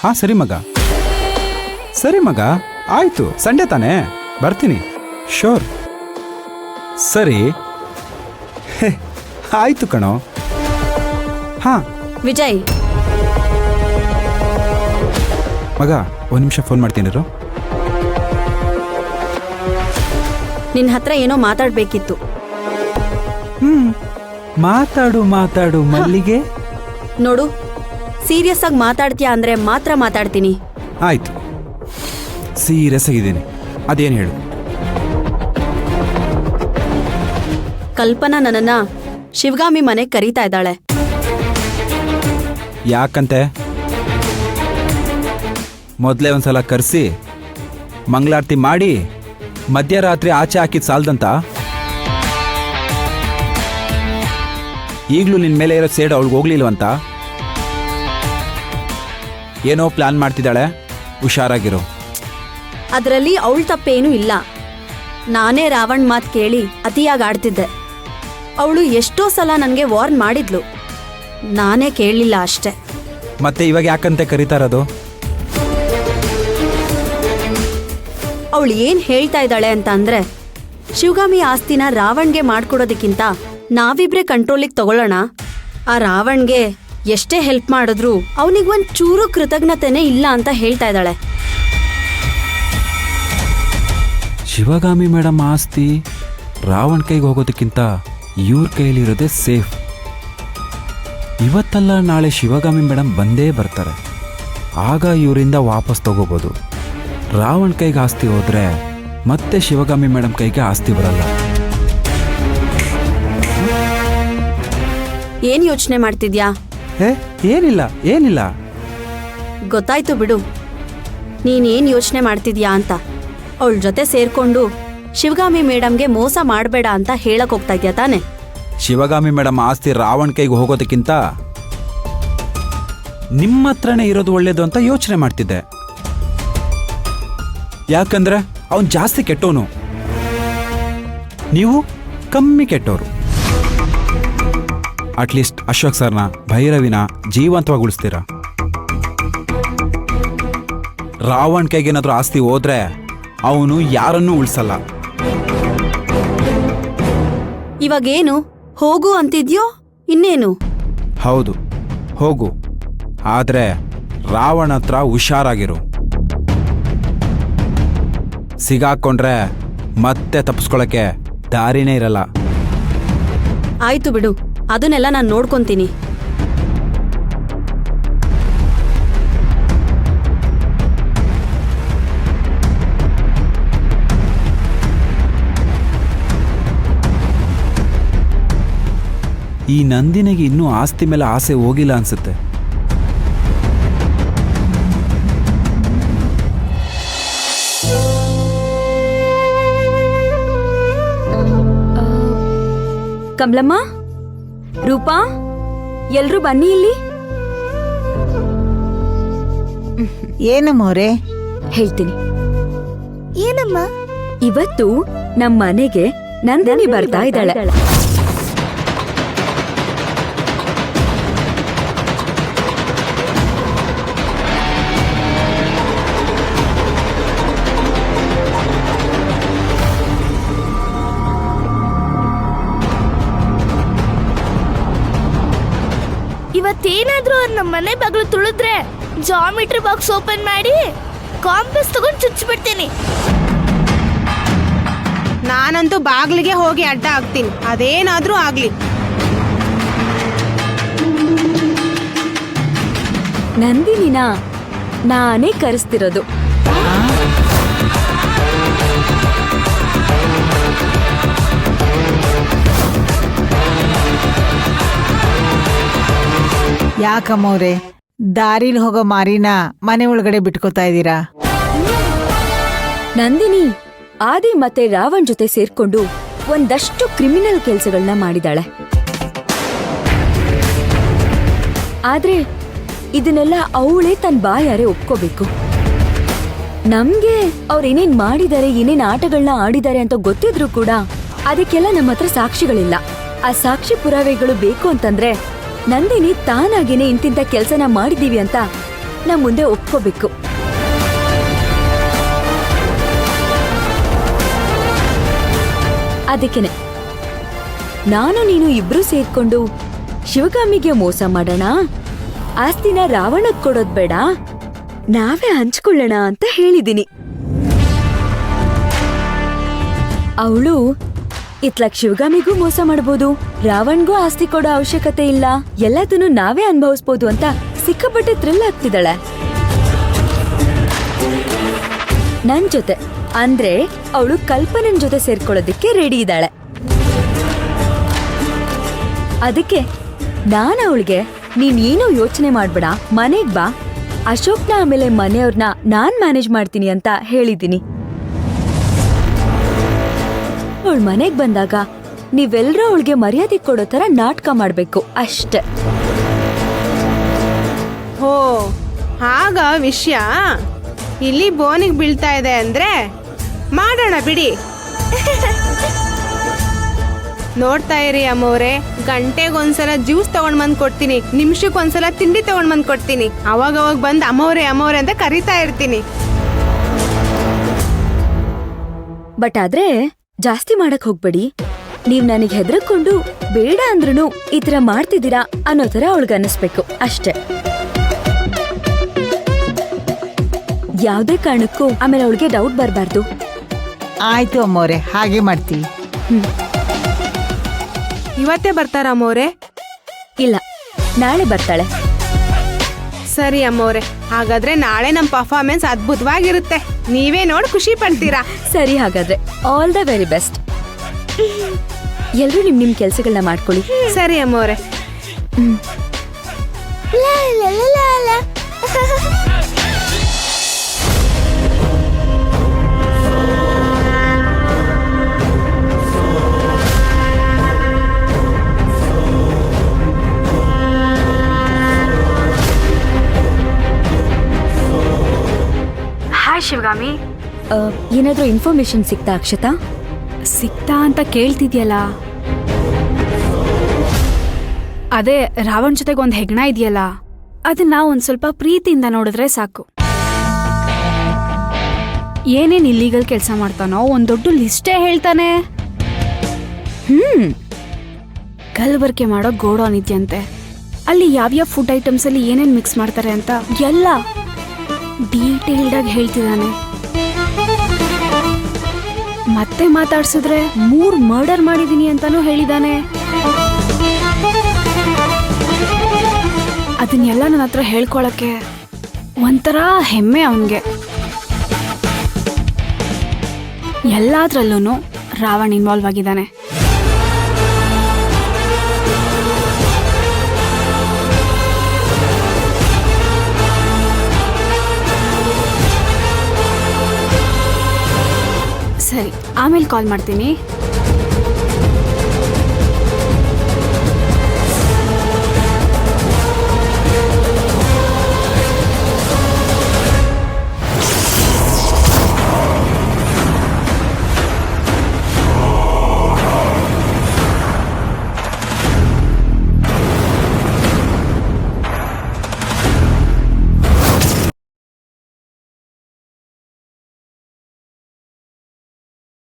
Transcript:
ಹಾಂ ಸರಿ ಮಗ ಆಯಿತು, ಸಂಡೇ ತಾನೇ, ಬರ್ತೀನಿ, ಶೋರ್. ಸರಿ ಆಯಿತು ಕಣೋ. ಹಾಂ ವಿಜಯ್, ಮಗ ಒಂದು ನಿಮಿಷ ಫೋನ್ ಮಾಡ್ತೀನಿರು. ನಿನ್ನ ಹತ್ರ ಏನೋ ಮಾತಾಡ್ಬೇಕಿತ್ತು. ಮಾತಾಡು ಮಲ್ಲಿಗೆ. ನೋಡು, ಸೀರಿಯಸ್ ಆಗಿ ಮಾತಾಡ್ತೀಯಾ ಅಂದ್ರೆ ಮಾತ್ರ ಮಾತಾಡ್ತೀನಿ. ಆಯಿತು, ಸೀರಿಯಸ್ ಆಗಿದ್ದೀನಿ, ಅದೇನು ಹೇಳು. ಕಲ್ಪನಾ ನನ್ನನ್ನ ಶಿವಗಾಮಿ ಮನೆಗೆ ಕರೀತಾ ಇದ್ದಾಳೆ. ಯಾಕಂತೆ? ಮೊದಲೇ ಒಂದ್ಸಲ ಕರೆಸಿ ಮಂಗಳಾರತಿ ಮಾಡಿ ಮಧ್ಯರಾತ್ರಿ ಆಚೆ ಹಾಕಿದ್ ಸಾಲ್ದಂತ? ಈಗಲೂ ನಿನ್ನ ಮೇಲೆ ಇರೋ ಸೇಡು ಅವಳಿಗೆ ಹೋಗ್ಲಿಲ್ವಂತ? ಏನೋ ಪ್ಲಾನ್ ಮಾಡ್ತಿದ್ದಾಳೆ, ಹುಷಾರಾಗಿರು. ಅದರಲ್ಲಿ ಅವಳ ತಪ್ಪೇನೂ ಇಲ್ಲ. ನಾನೇ ರಾವಣ್ ಮಾತು ಕೇಳಿ ಅತಿಯಾಗಿ ಆಡ್ತಿದ್ದೆ. ಅವಳು ಎಷ್ಟೋ ಸಲ ನನಗೆ ವಾರ್ನ್ ಮಾಡಿದ್ಲು, ನಾನೇ ಕೇಳಲಿಲ್ಲ ಅಷ್ಟೆ. ಮತ್ತೆ ಇವಾಗ ಯಾಕಂತೆ ಕರೀತಾ ಇರೋದು? ಅವಳು ಏನ್ ಹೇಳ್ತಾ ಇದ್ದಾಳೆ ಅಂತ ಅಂದ್ರೆ, ಶಿವಗಾಮಿ ಆಸ್ತಿನ ರಾವಣ್ಗೆ ಮಾಡ್ಕೊಡೋದಕ್ಕಿಂತ ನಾವಿಬ್ರೆ ಕಂಟ್ರೋಲಿಗೆ ತಗೊಳ್ಳೋಣ. ಆ ರಾವಣ್ಗೆ ಎಷ್ಟೇ ಹೆಲ್ಪ್ ಮಾಡಿದ್ರು ಅವನಿಗೊಂದ್ ಚೂರು ಕೃತಜ್ಞತೆನೇ ಇಲ್ಲ ಅಂತ ಹೇಳ್ತಾ ಇದ್ದಾಳೆ. ಶಿವಗಾಮಿ ಮೇಡಮ್ ಆಸ್ತಿ ರಾವಣ್ ಕೈಗೆ ಹೋಗೋದಕ್ಕಿಂತ ಇವ್ರ ಕೈಲಿರೋದೇ ಸೇಫ್. ಇವತ್ತಲ್ಲ ನಾಳೆ ಶಿವಗಾಮಿ ಮೇಡಮ್ ಬಂದೇ ಬರ್ತಾರೆ, ಆಗ ಇವರಿಂದ ವಾಪಸ್ ತಗೋಬೋದು. ರಾವಣ್ ಕೈಗೆ ಆಸ್ತಿ ಹೋದ್ರೆ ಮತ್ತೆ ಶಿವಗಾಮಿ ಮೇಡಮ್ ಕೈಗೆ ಆಸ್ತಿ ಬರಲ್ಲ. ಏನ್ ಯೋಚನೆ ಮಾಡ್ತಿದ್ಯಾ? ಏನಿಲ್ಲ ಗೊತ್ತಾಯ್ತು ಬಿಡು, ನೀನೇನ್ ಯೋಚನೆ ಮಾಡ್ತಿದ್ಯಾ ಅಂತ. ಅವಳ ಜೊತೆ ಸೇರ್ಕೊಂಡು ಶಿವಗಾಮಿ ಮೇಡಮ್ಗೆ ಮೋಸ ಮಾಡಬೇಡ ಅಂತ ಹೇಳಕ್ ಹೋಗ್ತಾ ಇದ್ಯಾ ತಾನೆ? ಶಿವಗಾಮಿ ಮೇಡಮ್ ಆಸ್ತಿ ರಾವಣ್ ಕೈಗೆ ಹೋಗೋದಕ್ಕಿಂತ ನಿಮ್ಮ ಹತ್ರನೇ ಇರೋದು ಒಳ್ಳೇದು ಅಂತ ಯೋಚನೆ ಮಾಡ್ತಿದ್ದೆ. ಯಾಕಂದ್ರೆ ಅವನ್ ಜಾಸ್ತಿ ಕೆಟ್ಟವನು, ನೀವು ಕಮ್ಮಿ ಕೆಟ್ಟವರು. ಅಟ್ಲೀಸ್ಟ್ ಅಶೋಕ್ ಸರ್ನ, ಭೈರವಿನ ಜೀವಂತವಾಗಿ ಉಳಿಸ್ತೀರ. ರಾವಣ್ ಕೈಗೇನಾದ್ರೂ ಆಸ್ತಿ ಹೋದ್ರೆ ಅವನು ಯಾರನ್ನೂ ಉಳಿಸಲ್ಲ. ಇವಾಗೇನು ಹೋಗು ಅಂತಿದ್ಯೋ ಇನ್ನೇನು? ಹೌದು, ಹೋಗು. ಆದ್ರೆ ರಾವಣ ಹತ್ರ ಹುಷಾರಾಗಿರು. ಸಿಗಾಕೊಂಡ್ರೆ ಮತ್ತೆ ತಪ್ಪಿಸ್ಕೊಳಕ್ಕೆ ದಾರಿನೇ ಇರಲ್ಲ. ಆಯ್ತು ಬಿಡು, ಅದನ್ನೆಲ್ಲ ನಾನು ನೋಡ್ಕೊಂತೀನಿ. ಈ ನಂದಿನಿಗೆ ಇನ್ನೂ ಆಸ್ತಿ ಮೇಲೆ ಆಸೆ ಹೋಗಿಲ್ಲ ಅನ್ಸುತ್ತೆ. ಕಮಲಮ್ಮ, ರೂಪಾ, ಎಲ್ರೂ ಬನ್ನಿ ಇಲ್ಲಿ. ಏನು ಮೋರೆ? ಹೇಳ್ತೀನಿ. ಏನಮ್ಮ? ಇವತ್ತು ನಮ್ಮ ಮನೆಗೆ ನಂದಿನಿ ಬರ್ತಾ ಇದ್ದಾಳೆ. ಇವತ್ತೇನಾದ್ರೂ ಅವ್ರು ನಮ್ಮ ಮನೆ ಬಾಗ್ಲು ತುಳಿದ್ರೆ ಜಾಮಿಟ್ರಿ ಬಾಕ್ಸ್ ಓಪನ್ ಮಾಡಿ ಕಾಂಪಸ್ ತಗೊಂಡು ಚುಚ್ಚಿಬಿಡ್ತೀನಿ. ನಾನಂತೂ ಬಾಗ್ಲಿಗೆ ಹೋಗಿ ಅಡ್ಡ ಆಗ್ತೀನಿ, ಅದೇನಾದ್ರೂ ಆಗ್ಲಿ. ನಂದಿನಿನ ನಾನೇ ಕರೆಸ್ತಿರೋದು. ಯಾಕಮ್ಮವ್ರೆ, ದಾರಿಲಿ ಹೋಗೋ ಮಾರಿನ ಮನೆ ಒಳಗಡೆ ಬಿಟ್ಕೋತಾ ಇದ್ದೀರಾ? ನಂದಿನಿ ಆದಿ ಮತ್ತೆ ರಾವಣ್ ಜೊತೆ ಸೇರ್ಕೊಂಡು ಒಂದಷ್ಟು ಕ್ರಿಮಿನಲ್ ಕೆಲ್ಸಗಳನ್ನ ಮಾಡಿದಾಳೆ. ಆದ್ರೆ ಇದನ್ನೆಲ್ಲ ಅವಳೇ ತನ್ನ ಬಾಯಾರೆ ಒಪ್ಕೋಬೇಕು. ನಮ್ಗೆ ಅವ್ರೇನೇನ್ ಮಾಡಿದಾರೆ, ಏನೇನ್ ಆಟಗಳನ್ನ ಆಡಿದಾರೆ ಅಂತ ಗೊತ್ತಿದ್ರು ಕೂಡ ಅದಕ್ಕೆಲ್ಲ ನಮ್ಮ ಹತ್ರ ಸಾಕ್ಷಿಗಳಿಲ್ಲ. ಆ ಸಾಕ್ಷಿ ಪುರಾವೆಗಳು ಬೇಕು ಅಂತಂದ್ರೆ ನಂದಿನಿ ತಾನಾಗೇನೆ ಇಂತಿಂತ ಕೆಲ್ಸನ ಮಾಡಿದೀವಿ ಅಂತ ನಮ್ ಮುಂದೆ ಒಪ್ಕೋಬೇಕು. ಅದಕ್ಕೇನೆ ನಾನು ನೀನು ಇಬ್ರು ಸೇರ್ಕೊಂಡು ಶಿವಗಾಮಿಗೆ ಮೋಸ ಮಾಡೋಣ, ಆಸ್ತಿನ ರಾವಣಕ್ ಕೊಡೋದ್ ಬೇಡ, ನಾವೇ ಹಂಚ್ಕೊಳ್ಳೋಣ ಅಂತ ಹೇಳಿದೀನಿ. ಅವಳು ಇತ್ಲಾಕ್ ಶಿವಗಾಮಿಗೂ ಮೋಸ ಮಾಡಬಹುದು, ರಾವಣ್ಗೂ ಆಸ್ತಿ ಕೊಡೋ ಅವಶ್ಯಕತೆ ಇಲ್ಲ, ಎಲ್ಲದನ್ನು ನಾವೇ ಅನುಭವಿಸ್ಬೋದು ಅಂತ ಸಿಕ್ಕಾಪಟ್ಟೆ ಥ್ರಿಲ್ ಆಗ್ತಿದ್ದಾಳೆ ನನ್ ಜೊತೆ. ಅಂದ್ರೆ ಅವಳು ಕಲ್ಪನನ್ ಜೊತೆ ಸೇರ್ಕೊಳ್ಳೋದಿಕ್ಕೆ ರೆಡಿ ಇದ್ದಾಳೆ. ಅದಕ್ಕೆ ನಾನು ಅವಳಿಗೆ ನೀನೇನೋ ಯೋಚನೆ ಮಾಡ್ಬೇಡ, ಮನೆಗ್ ಬಾ, ಅಶೋಕ್ನ ಆಮೇಲೆ ಮನೆಯವ್ರನ್ನ ನಾನ್ ಮ್ಯಾನೇಜ್ ಮಾಡ್ತೀನಿ ಅಂತ ಹೇಳಿದ್ದೀನಿ. ಅವಳು ಮನೆಗ್ ಬಂದಾಗ ನೀವೆಲ್ಲರೂ ಅವಳಿಗೆ ಮರ್ಯಾದೆ ಕೊಡೋ ತರ ನಾಟಕ ಮಾಡ್ಬೇಕು ಅಷ್ಟೆ. ಹೋ ಆಗ ವಿಷಯ ಇಲ್ಲಿ ಬೋನಿಗೆ ಬೀಳ್ತಾ ಇದೆ ಅಂದ್ರೆ ಮಾಡೋಣ ಬಿಡಿ. ನೋಡ್ತಾ ಇರಿ ಅಮ್ಮವ್ರೆ, ಗಂಟೆಗೊಂದ್ಸಲ ಜ್ಯೂಸ್ ತಗೊಂಡ್ ಬಂದ್ ಕೊಡ್ತೀನಿ, ನಿಮಿಷಕ್ಕೊಂದ್ಸಲ ತಿಂಡಿ ತಗೊಂಡ್ ಬಂದ್ ಕೊಡ್ತೀನಿ, ಅವಾಗ ಬಂದ್ ಅಮ್ಮವ್ರೆ ಅಮ್ಮವ್ರೆ ಅಂತ ಕರಿತಾ ಇರ್ತೀನಿ. ಬಟ್ ಆದ್ರೆ ಜಾಸ್ತಿ ಮಾಡಕ್ ಹೋಗ್ಬೇಡಿ. ನೀವ್ ನನಗ್ ಹೆದರ್ಕೊಂಡು ಬೇಡ ಅಂದ್ರೂ ಈ ತರ ಮಾಡ್ತಿದ್ದೀರಾ ಅನ್ನೋ ತರ ಅವಳಿಗೆ ಅನ್ನಿಸ್ಬೇಕು ಅಷ್ಟೆ. ಯಾವ್ದೇ ಕಾರಣಕ್ಕೂ ಆಮೇಲೆ ಅವಳಿಗೆ ಡೌಟ್ ಬರ್ಬಾರ್ದು. ಆಯ್ತು ಅಮ್ಮವ್ರೆ, ಹಾಗೆ ಮಾಡ್ತೀವಿ. ಇವತ್ತೇ ಬರ್ತಾರ ಅಮ್ಮವ್ರೆ? ಇಲ್ಲ, ನಾಳೆ ಬರ್ತಾಳೆ. ಸರಿ ಅಮ್ಮವ್ರೆ, ಹಾಗಾದ್ರೆ ನಾಳೆ ನಮ್ ಪರ್ಫಾರ್ಮೆನ್ಸ್ ಅದ್ಭುತವಾಗಿರುತ್ತೆ, ನೀವೇ ನೋಡಿ ಖುಷಿ ಪಡ್ತೀರಾ. ಸರಿ, ಹಾಗಾದ್ರೆ ಆಲ್ ದ ವೆರಿ ಬೆಸ್ಟ್. ಎಲ್ರೂ ನಿಮ್ ಕೆಲ್ಸಗಳನ್ನ ಮಾಡ್ಕೊಳ್ಳಿ. ಸರಿ ಅಮ್ಮವ್ರೆ. ಲಾ, ಲಾ, ಲಾ, ಲಾ, ಲಾ. ಹಾಯ್ ಶಿವಗಾಮಿ. ಏನಾದ್ರೂ ಇನ್ಫಾರ್ಮೇಶನ್ ಸಿಕ್ತಾ ಅಕ್ಷತಾ? ಸಿಕ್ತಾ ಅಂತ ಕೇಳ್ತಿದ್ಯಲ್ಲ, ಅದೇ ರಾವಣ್ ಜೊತೆಗೆ ಒಂದು ಹೆಗ್ಣ ಇದೆಯಲ್ಲ, ಅದನ್ನ ಒಂದ್ ಸ್ವಲ್ಪ ಪ್ರೀತಿಯಿಂದ ನೋಡಿದ್ರೆ ಸಾಕು. ಏನೇನ್ ಇಲ್ಲೀಗಲ್ ಕೆಲಸ ಮಾಡ್ತಾನೋ ಒಂದ್ ದೊಡ್ಡ ಲಿಸ್ಟೇ ಹೇಳ್ತಾನೆ. ಕಲ್ಬರ್ಕೆ ಮಾಡೋ ಗೋಡೌನ್ ಇದೆಯಂತೆ, ಅಲ್ಲಿ ಯಾವ್ಯಾವ ಫುಡ್ ಐಟಮ್ಸ್ ಅಲ್ಲಿ ಏನೇನ್ ಮಿಕ್ಸ್ ಮಾಡ್ತಾರೆ ಅಂತ ಎಲ್ಲ ಡೀಟೇಲ್ಡ್ ಆಗಿ ಹೇಳ್ತಿದ್ದಾನೆ. ಮತ್ತೆ ಮಾತಾಡ್ಸಿದ್ರೆ 3 ಮರ್ಡರ್ ಮಾಡಿದೀನಿ ಅಂತಾನೂ ಹೇಳಿದಾನೆ. ಅದನ್ನೆಲ್ಲ ನನ್ನ ಹತ್ರ ಹೇಳ್ಕೊಳಕ್ಕೆ ಒಂಥರ ಹೆಮ್ಮೆ ಅವನ್ಗೆ. ಎಲ್ಲಾದ್ರಲ್ಲೂ ರಾವಣ್ ಇನ್ವಾಲ್ವ್ ಆಗಿದ್ದಾನೆ. ಸರಿ, ಆಮೇಲೆ ಕಾಲ್ ಮಾಡ್ತೀನಿ.